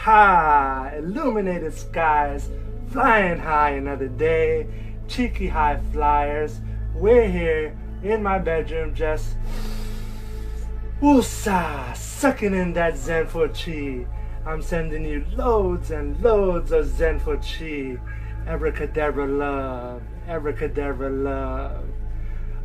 Ha! Illuminated skies, flying high another day. Cheeky high flyers, we're here in my bedroom just woosah, sucking in that Zenful chi. I'm sending you loads and loads of Zenful chi. Abracadabra love, abracadabra love.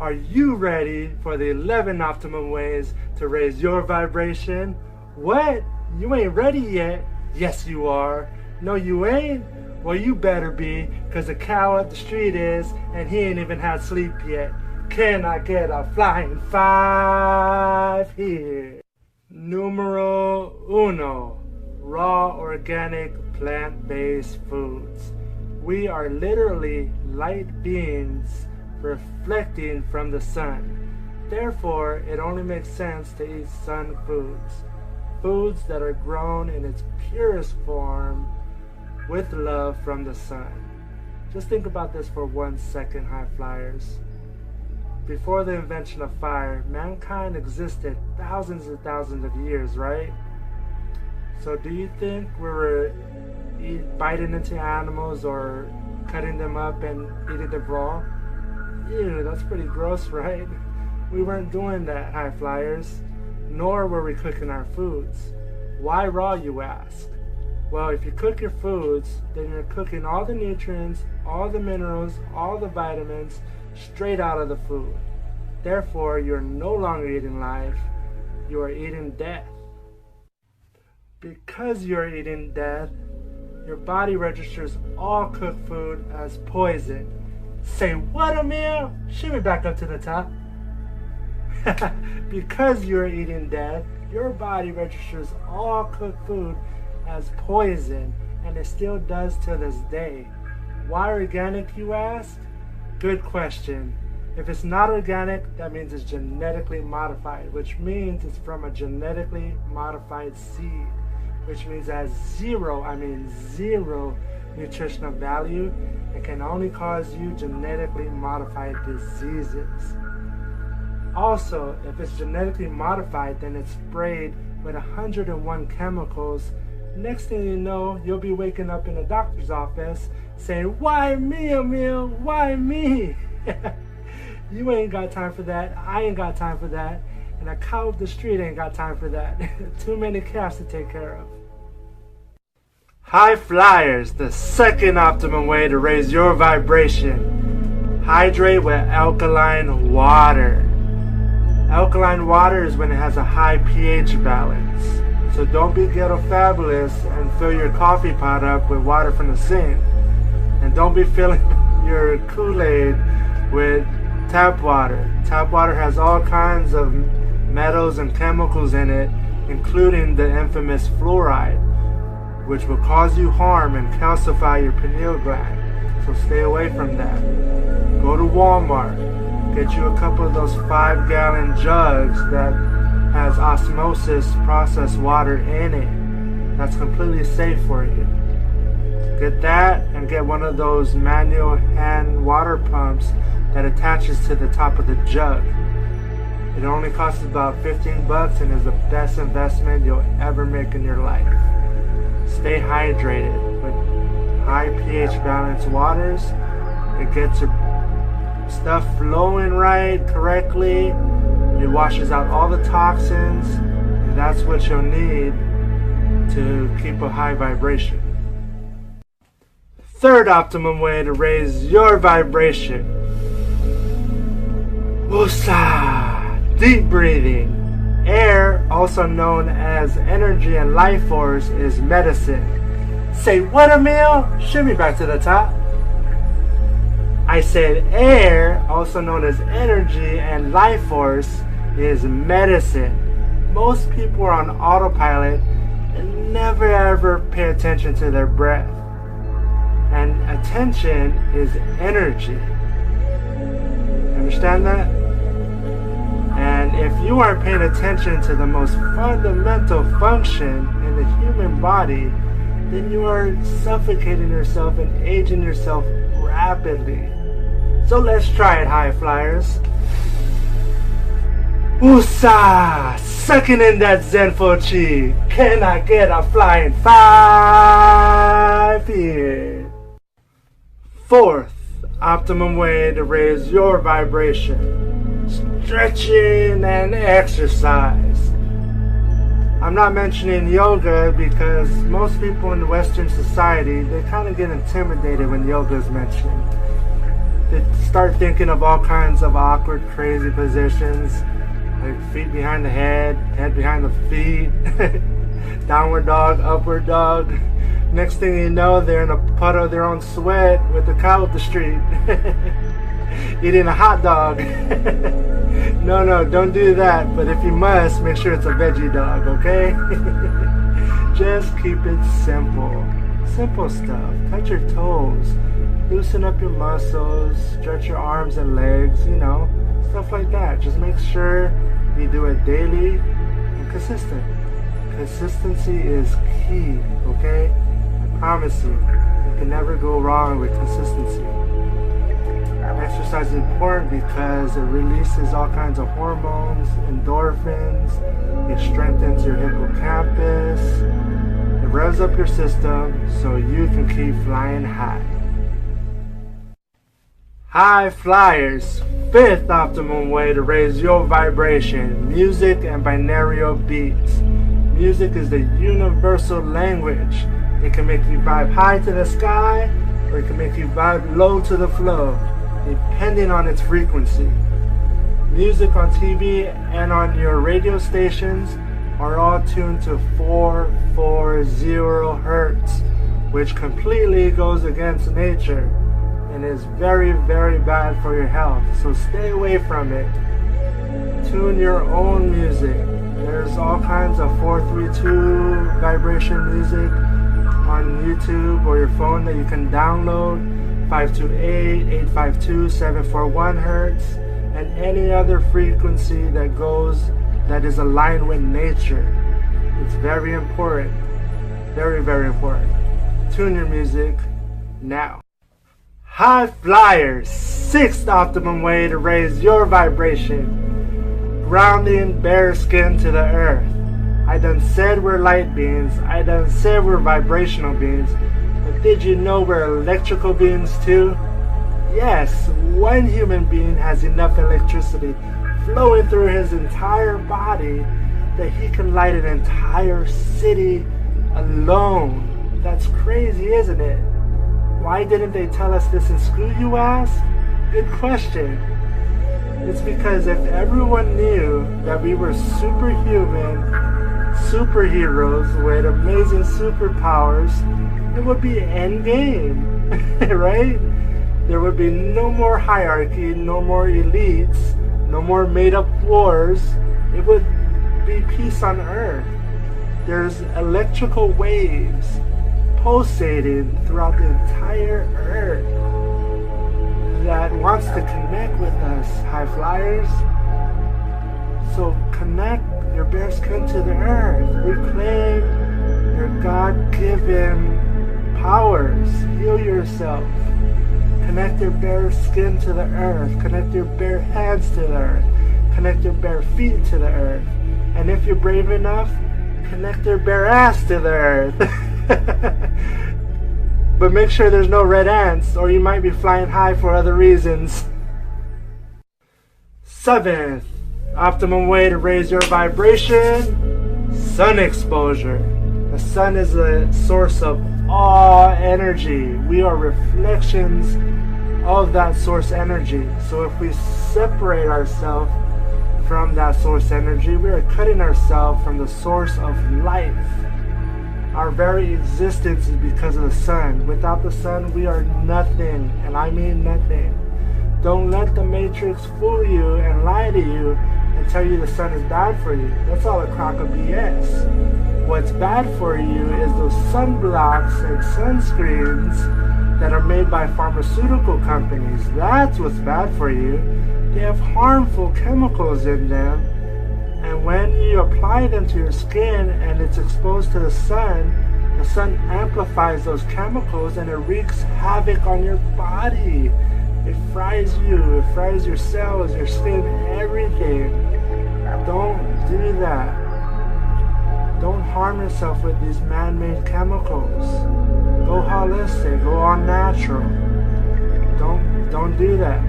Are you ready for the 11 optimum ways to raise your vibration? What? You ain't ready yet? Yes, you are. No, you ain't? Well, you better be, because the cow up the street is, and he ain't even had sleep yet. Can I get a flying 5 here? Numero uno, raw organic plant-based foods. We are literally light beings reflecting from the sun. Therefore, it only makes sense to eat sun foods. Foods that are grown in its purest form with love from the sun. Just think about this for 1 second, high flyers. Before the invention of fire, mankind existed thousands and thousands of years, right? So do you think we were biting into animals or cutting them up and eating them raw? Ew, that's pretty gross, right? We weren't doing that, high flyers. Nor were we cooking our foods. Why raw, you ask? Well, if you cook your foods, then you're cooking all the nutrients, all the minerals, all the vitamins straight out of the food. Therefore, you're no longer eating life, you are eating death. Because you're eating death, your body registers all cooked food as poison. Say what, Emil? Shoot me back up to the top. Because you're eating death, your body registers all cooked food as poison, and it still does to this day. Why organic, you ask? Good question. If it's not organic, that means it's genetically modified, which means it's from a genetically modified seed, which means it has zero nutritional value and can only cause you genetically modified diseases. Also, if it's genetically modified, then it's sprayed with 101 chemicals. Next thing you know, you'll be waking up in a doctor's office saying, "Why me, Emil? Why me?" You ain't got time for that. I ain't got time for that. And a cow up the street ain't got time for that. Too many calves to take care of. High flyers, the second optimum way to raise your vibration. Hydrate with alkaline water. Alkaline water is when it has a high pH balance. So don't be ghetto fabulous and fill your coffee pot up with water from the sink. And don't be filling your Kool-Aid with tap water. Tap water has all kinds of metals and chemicals in it, including the infamous fluoride, which will cause you harm and calcify your pineal gland. So stay away from that. Go to Walmart. Get you a couple of those 5-gallon jugs that has osmosis processed water in it. That's completely safe for you. Get that and get one of those manual hand water pumps that attaches to the top of the jug. It only costs about 15 bucks and is the best investment you'll ever make in your life. Stay hydrated with high pH balanced waters. It gets your stuff flowing right, correctly. It washes out all the toxins, and that's what you'll need to keep a high vibration. Third optimum way to raise your vibration. Woosah! Deep breathing. Air, also known as energy and life force, is medicine. Say what, Emil? Shoot me back to the top. I said air, also known as energy and life force, is medicine. Most people are on autopilot and never ever pay attention to their breath. And attention is energy. Understand that? And if you aren't paying attention to the most fundamental function in the human body, then you are suffocating yourself and aging yourself rapidly. So let's try it, high flyers. Woosah! Sucking in that Zenfo chi. Can I get a flying 5 here? Fourth optimum way to raise your vibration: stretching and exercise. I'm not mentioning yoga because most people in Western society, they kind of get intimidated when yoga is mentioned. They start thinking of all kinds of awkward, crazy positions, like feet behind the head behind the feet, downward dog, upward dog. Next thing you know, they're in a puddle of their own sweat with a cow up the street, eating a hot dog. No, don't do that. But if you must, make sure it's a veggie dog, okay? Just keep it simple. Simple stuff. Touch your toes. Loosen up your muscles. Stretch your arms and legs, stuff like that. Just make sure you do it daily and consistent. Consistency is key, okay? I promise you, you can never go wrong with consistency. Exercise is important because it releases all kinds of hormones, endorphins, it strengthens your hippocampus, it revs up your system so you can keep flying high. High flyers, fifth optimum way to raise your vibration: music and binaural beats. Music is the universal language. It can make you vibe high to the sky, or it can make you vibe low to the flow, depending on its frequency. Music on TV and on your radio stations are all tuned to 440 hertz, which completely goes against nature and is very, very bad for your health. So stay away from it. Tune your own music. There's all kinds of 432 vibration music on YouTube or your phone that you can download. 528, 852, 741 hertz, and any other frequency that is aligned with nature. It's very important. Very, very important. Tune your music now. High flyers, sixth optimum way to raise your vibration: grounding bare skin to the earth. I done said we're light beings. I done said we're vibrational beings. But did you know we're electrical beings too? Yes, one human being has enough electricity flowing through his entire body that he can light an entire city alone. That's crazy, isn't it? Why didn't they tell us this in school, you ask? Good question. It's because if everyone knew that we were superhuman, superheroes with amazing superpowers, it would be endgame, right? There would be no more hierarchy, no more elites, no more made-up wars. It would be peace on earth. There's electrical waves pulsating throughout the entire earth that wants to connect with us, high flyers. So connect your bare skin to the earth. Reclaim your God-given powers. Heal yourself. Connect your bare skin to the earth. Connect your bare hands to the earth. Connect your bare feet to the earth. And if you're brave enough, connect your bare ass to the earth. But make sure there's no red ants, or you might be flying high for other reasons. Seventh optimum way to raise your vibration: sun exposure. The sun is the source of all energy. We are reflections of that source energy. So if we separate ourselves from that source energy, we are cutting ourselves from the source of life. Our very existence is because of the sun. Without the sun, we are nothing, and I mean nothing. Don't let the Matrix fool you and lie to you and tell you the sun is bad for you. That's all a crock of BS. What's bad for you is those sunblocks and sunscreens that are made by pharmaceutical companies. That's what's bad for you. They have harmful chemicals in them, and when you apply them to your skin and it's exposed to the sun amplifies those chemicals and it wreaks havoc on your body. It fries you, it fries your cells, your skin, everything. Don't do that. Don't harm yourself with these man-made chemicals. Go holistic, go all natural. Don't do that.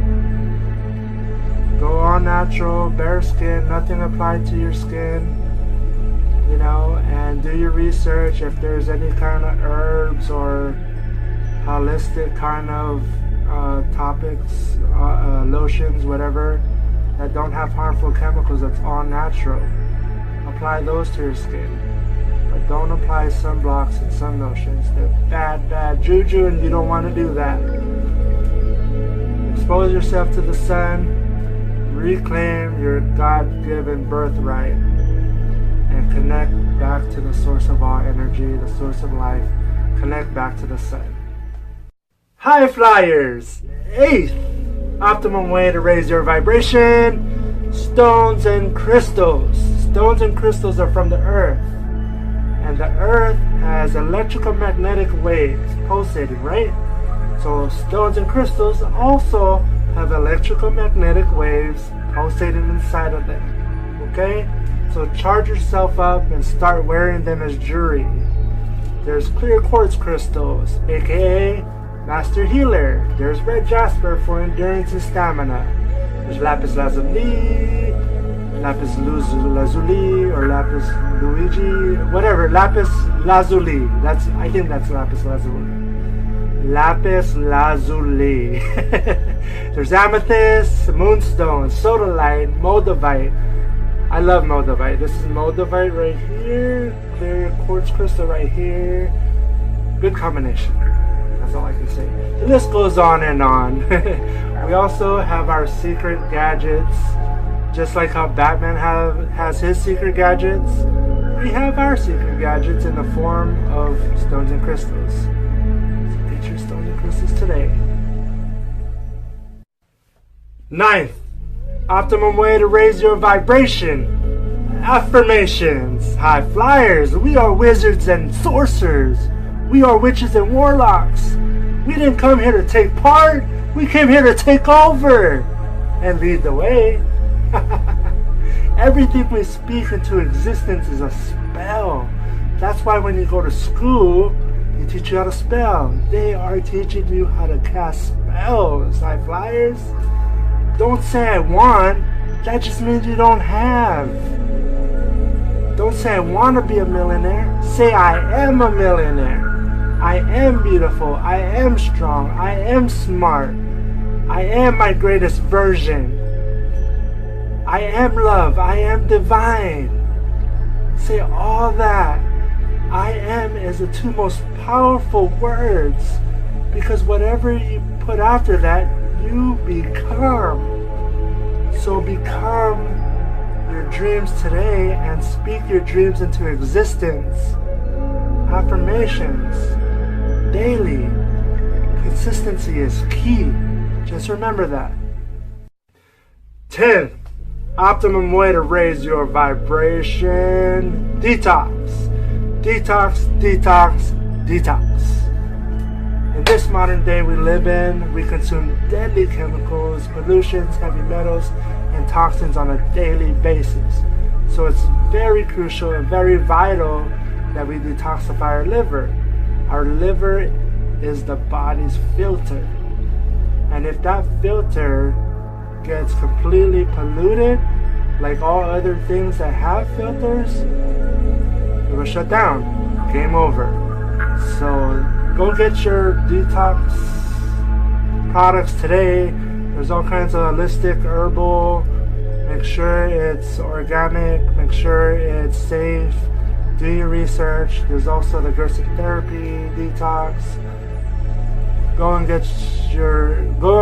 Go all natural, bare skin, nothing applied to your skin. You know, and do your research if there's any kind of herbs or holistic kind of topics, lotions, whatever, that don't have harmful chemicals, that's all natural. Apply those to your skin. But don't apply sunblocks and sun lotions. They're bad juju, and you don't want to do that. Expose yourself to the sun. Reclaim your God-given birthright. And connect back to the source of all energy, the source of life. Connect back to the sun. High flyers! 8th optimum way to raise your vibration: stones and crystals. Stones and crystals are from the earth. And the earth has electrical magnetic waves pulsating, right? So stones and crystals also have electrical magnetic waves pulsating inside of them. Okay? So charge yourself up and start wearing them as jewelry. There's clear quartz crystals, aka Master Healer. There's red jasper for endurance and stamina. There's lapis lazuli, lapis lazuli, or lapis Luigi, whatever. Lapis lazuli. I think that's lapis lazuli. Lapis lazuli. There's amethyst, moonstone, sodalite, moldavite. I love moldavite. This is moldavite right here. Clear quartz crystal right here. Good combination. That's all I can say. The list goes on and on. We also have our secret gadgets. Just like how Batman has his secret gadgets, we have our secret gadgets in the form of stones and crystals. So get your stones and crystals today. 9th optimum way to raise your vibration: affirmations. High flyers, we are wizards and sorcerers. We are witches and warlocks. We didn't come here to take part. We came here to take over and lead the way. Everything we speak into existence is a spell. That's why when you go to school, they teach you how to spell. They are teaching you how to cast spells. High flyers, don't say I want. That just means you don't have. Don't say I want to be a millionaire. Say I am a millionaire. I am beautiful. I am strong. I am smart. I am my greatest version. I am love. I am divine. Say all that. I am is the two most powerful words, because whatever you put after that, you become. So become your dreams today and speak your dreams into existence. Affirmations daily. Consistency is key. Just remember that. 10th optimum way to raise your vibration: detox. Detox, detox, detox. In this modern day we live in, we consume deadly chemicals, pollutions, heavy metals, and toxins on a daily basis. So it's very crucial and very vital that we detoxify our liver. Our liver is the body's filter. And if that filter gets completely polluted, like all other things that have filters, it will shut down. Game over. So go get your detox products today. There's all kinds of holistic, herbal. Make sure it's organic. Make sure it's safe. Do your research. There's also the Gerson therapy detox. Go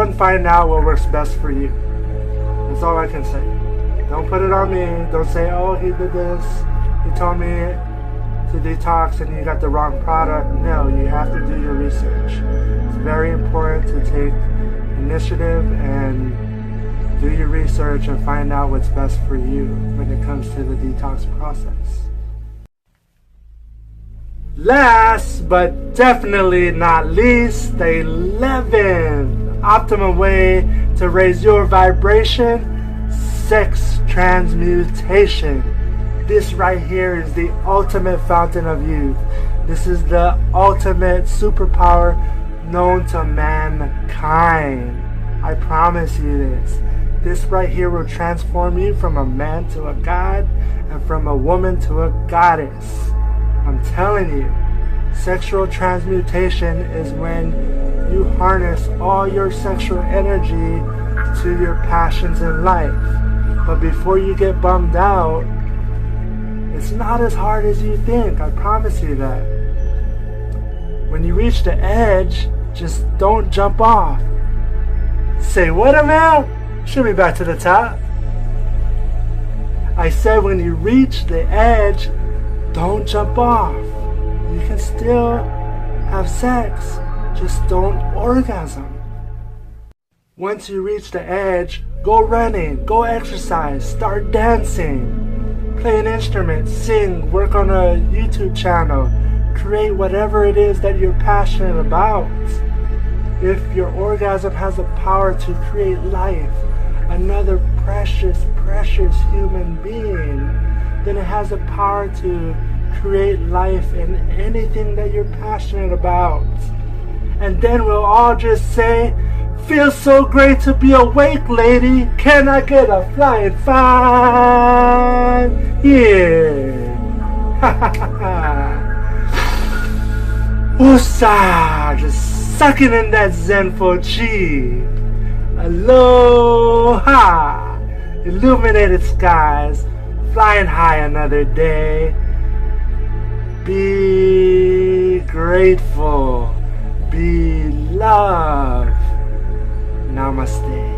and find out what works best for you. That's all I can say. Don't put it on me. Don't say, oh, he did this. He told me to detox and you got the wrong product. No, you have to do your research. It's very important to take initiative and do your research and find out what's best for you when it comes to the detox process. Last but definitely not least, the 11th optimum way to raise your vibration: sex transmutation. This right here is the ultimate fountain of youth. This is the ultimate superpower known to mankind. I promise you this. This right here will transform you from a man to a god and from a woman to a goddess. I'm telling you, sexual transmutation is when you harness all your sexual energy to your passions in life. But before you get bummed out, it's not as hard as you think. I promise you that. When you reach the edge, just don't jump off. Say what, Amel? Shoot me back to the top. I said when you reach the edge, don't jump off. You can still have sex, just don't orgasm. Once you reach the edge, go running, go exercise, start dancing, play an instrument, sing, work on a YouTube channel, create whatever it is that you're passionate about. If your orgasm has the power to create life, another precious, precious human being, then it has the power to create life in anything that you're passionate about. And then we'll all just say, feels so great to be awake, lady. Can I get a flying five? Yeah. Ha ha ha. Woosah. Just sucking in that Zenful chi. Aloha. Illuminated skies. Flying high another day. Be grateful. Be love. Namaste.